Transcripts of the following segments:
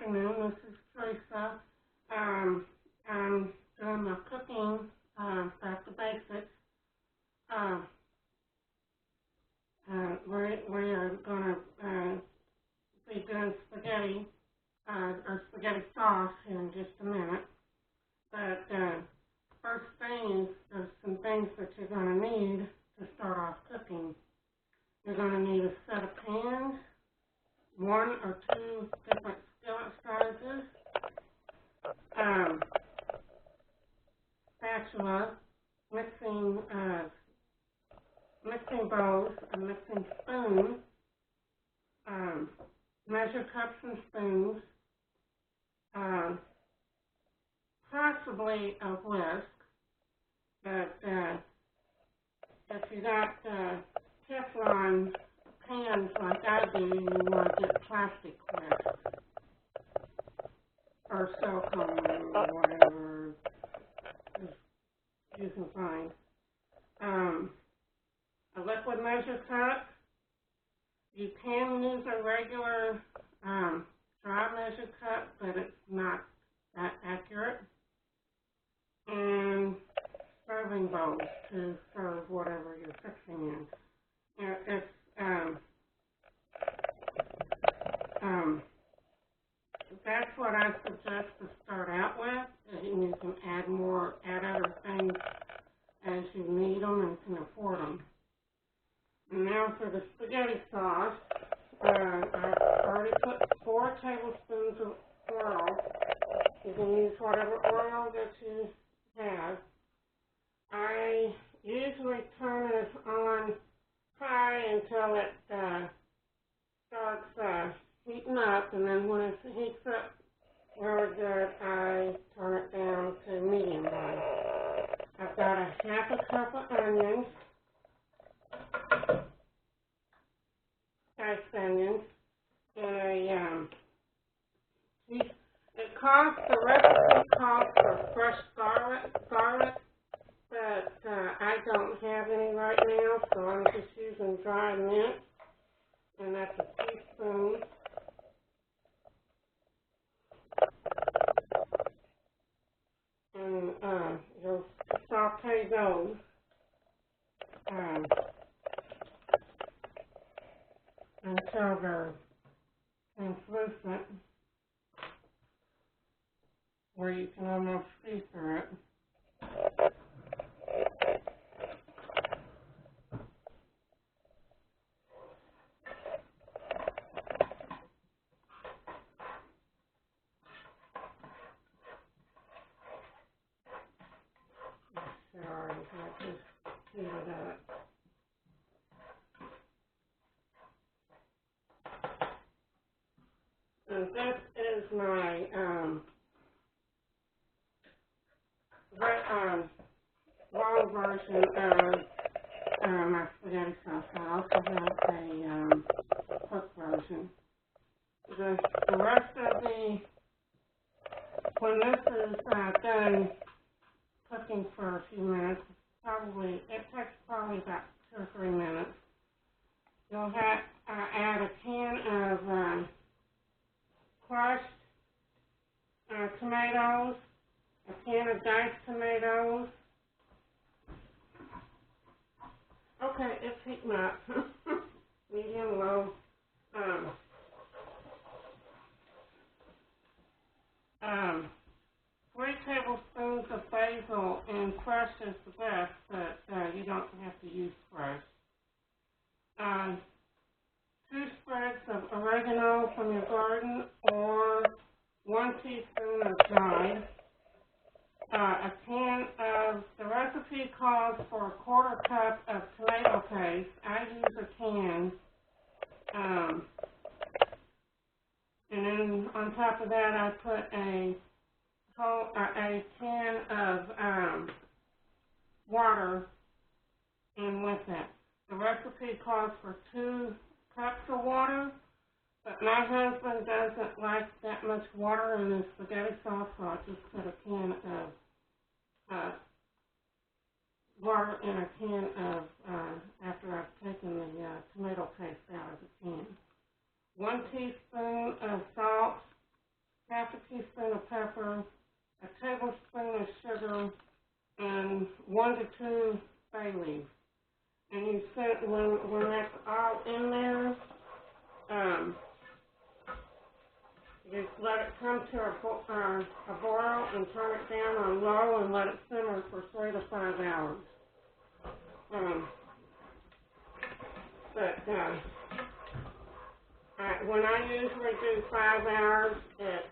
afternoon. This is Teresa. I'm doing my cooking, back to basics. Uh, we are going to be doing spaghetti, or spaghetti sauce here in just a minute. But first thing is there's some things that you're going to need to start off cooking. You're going to need a set of pans, one or two different skillet sizes, spatula, mixing bowls, a mixing spoon, measure cups and spoons, possibly a whisk, but if you got Teflon pans like I do, you want to get plastic whisk or silicone or whatever you can find. A liquid measure cup. You can use a regular dry measure cup, but it's not that accurate. And serving bowls to serve whatever you're fixing in. That's what I suggest to start out with, and you can add other things as you need them and can afford them. And now for the spaghetti sauce, I've already put 4 tablespoons of oil. You can use whatever oil that you have. I usually turn it on high until it starts heating up, and then when it heats up really good, I turn it down to medium high. I've got a half a cup of onions, diced onions, and the recipe calls for fresh garlic, but I don't have any right now, so I'm just using dried mint, and that's a teaspoon. And you'll saute those. Until they're translucent, where you can almost see through it. Sorry, I just heated up. And this is my long version of my spaghetti sauce. I also have a cooked version. The rest of when this is done cooking for a few minutes, it takes probably about 2 or 3 minutes. You'll have add a can of crushed tomatoes, a can of diced tomatoes. Okay, it's heating up. Medium low. 3 tablespoons of basil, and fresh is the best, but you don't have to use fresh. 2 sprigs of oregano from your garden, or 1 teaspoon of dried. A can of, the recipe calls for a 1/4 cup of tomato paste. I use a can. And then on top of that, I put a can of water in with it. The recipe calls for 2 cups of water, but my husband doesn't like that much water in his spaghetti sauce, so I just put a can of water in a can of, after I've taken the tomato paste out of the can. 1 teaspoon of salt, pepper, a tablespoon of sugar, and 1 to 2 bay leaves. And you set, when that's all in there, just let it come to a boil and turn it down on low and let it simmer for 3 to 5 hours. When I usually do 5 hours, it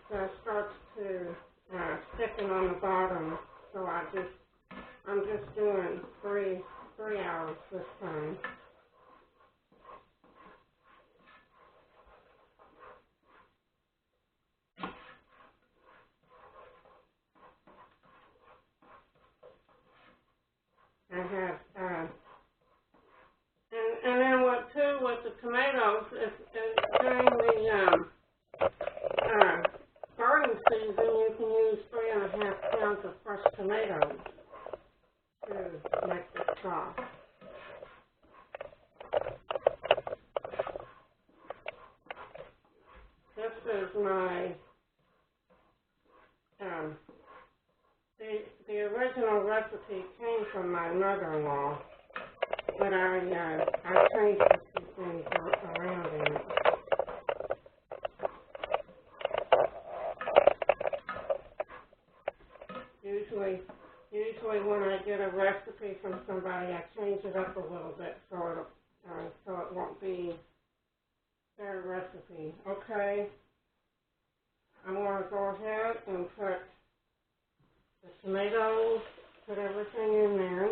starts to thicken on the bottom. So I'm just doing 3 hours this time. I have, and then with the tomatoes, is during the garden season, you can use 3.5 pounds of fresh tomatoes to make the sauce. This is my, the original recipe came from my mother-in-law, but I changed a few things around in it. Usually when I get a recipe from somebody, I change it up a little bit so it won't be their recipe. Okay, I'm going to go ahead and put the tomatoes, put everything in there.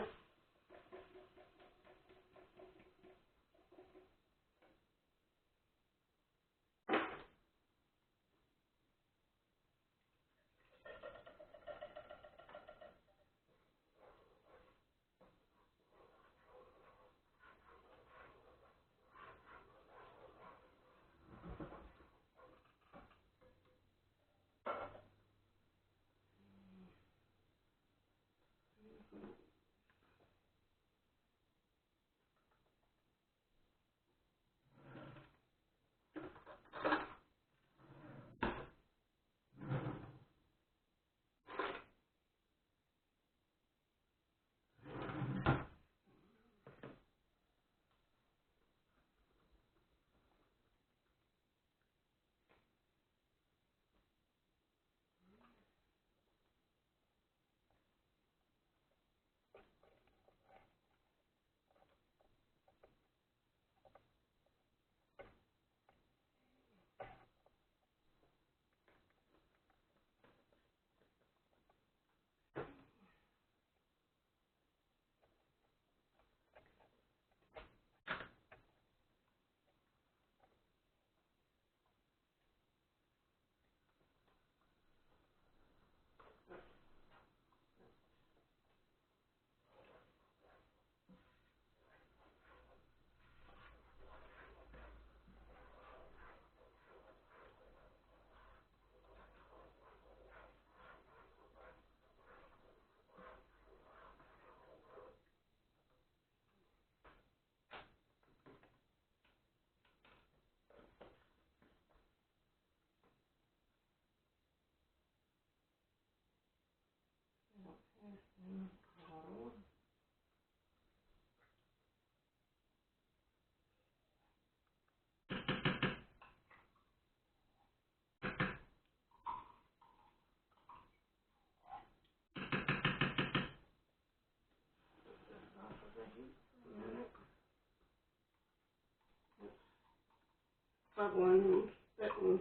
Bubbling and spitting.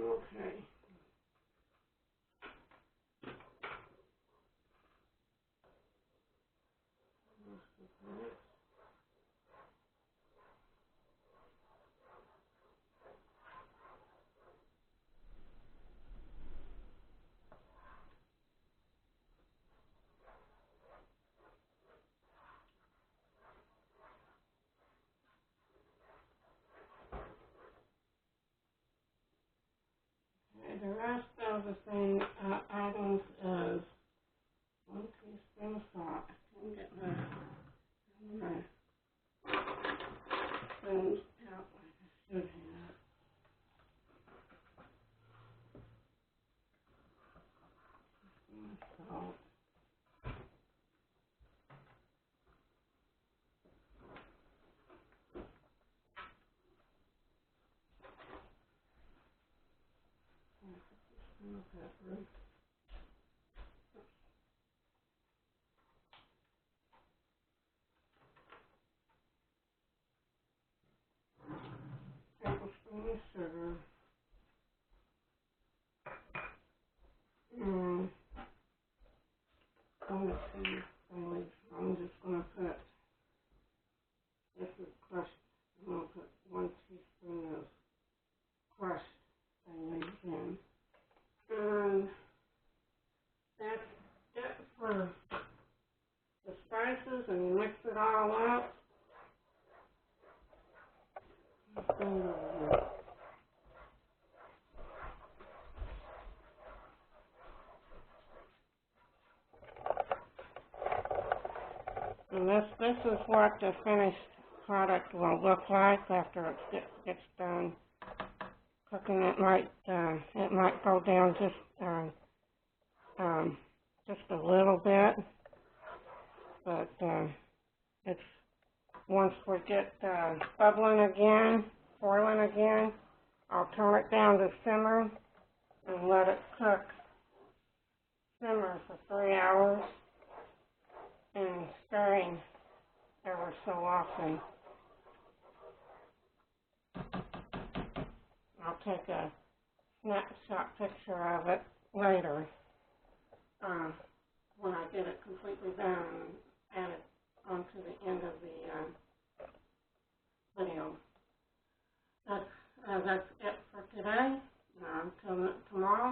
Okay. the rest of the thing, items is 1 teaspoon of salt. I can get my spoons out like I should have. Salt. Pepper. Tablespoon of sugar. And 1 teaspoon. I'm just going to put, this is crushed, I'm going to put 1 teaspoon of crushed bay leaves in. And that's it for the spices, and you mix it all up. And this is what the finished product will look like after it gets done cooking. It might go down just a little bit, but it's once we get bubbling again, boiling again, I'll turn it down to simmer and let it simmer for 3 hours, and stirring ever so often. I'll take a snapshot picture of it later when I get it completely done and add it onto the end of the video. That's it for today. Until tomorrow.